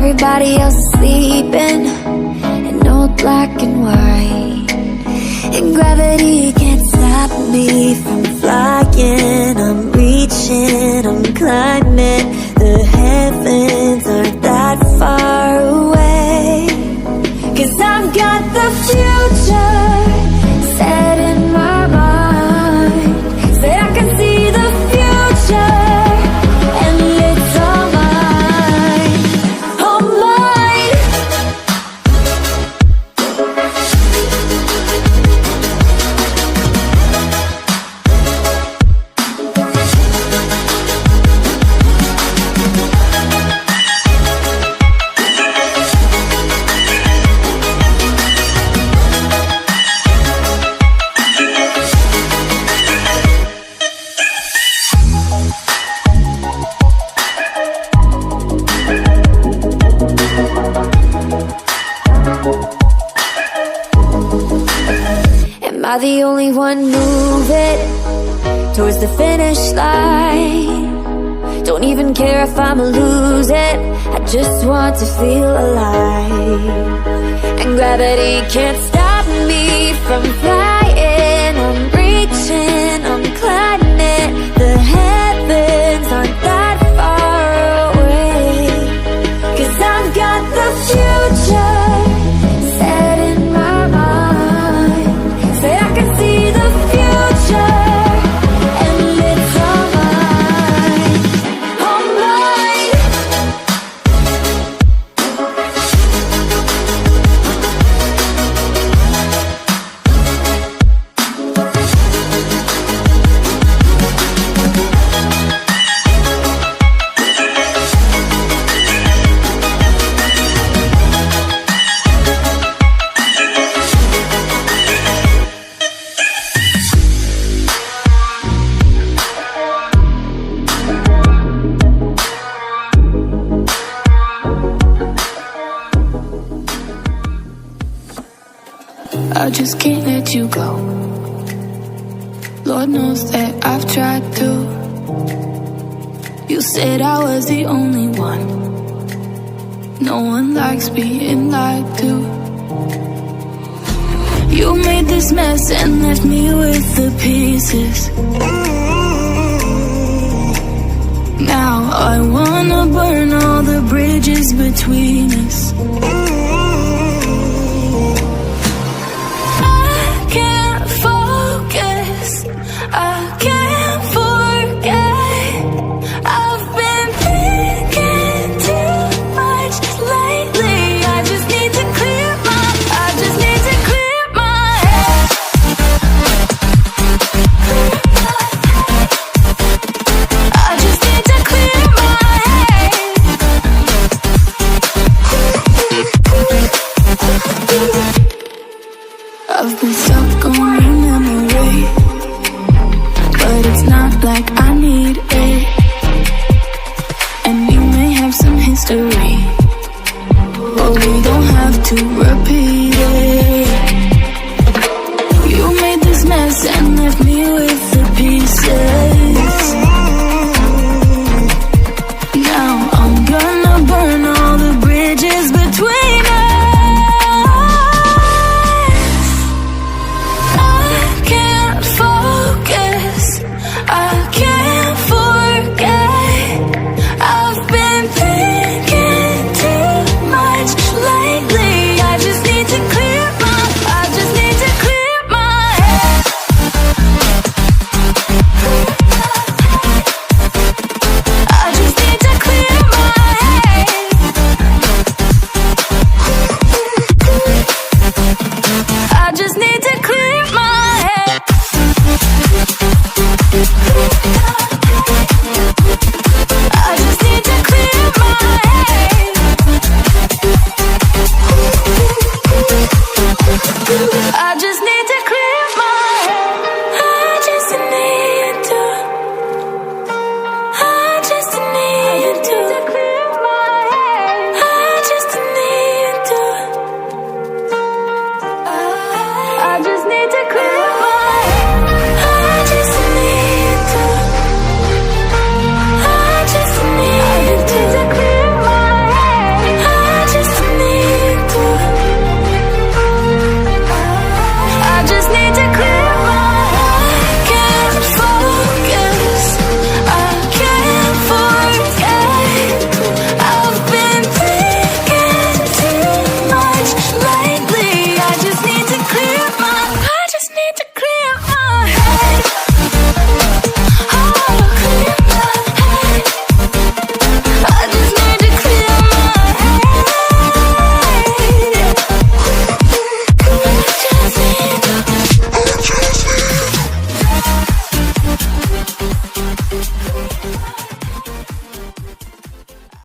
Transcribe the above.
everybody else is sleeping in old black and white, and gravity can't stop me from flying. I'm reaching, I'm climbing. The heavens aren't that far away, 'cause I've got the future set in my mind. Say I can see the future, and it's all mine, all mine. Am I the only one moving towards the finish line? Don't even care if I'ma lose it, I just want to feel alive. And gravity can't stop me from flying. I'm reaching, I'm climbing. The heavens aren't that far away, 'cause I've got the future set in my mind. Say I can see the future, and it's all mine, all mine. I just can't let you go. Lord knows that I've tried to. You said I was the only one. No one likes being lied to. You made this mess and left me with the pieces. Now I wanna burn all the bridges between us. I can't forget. I've been thinking too much lately. I just need to clear my head. I just need to clear my head. I've been stuck on your memory, but it's not like I need it. And you may have some history, but we don't have to repeat.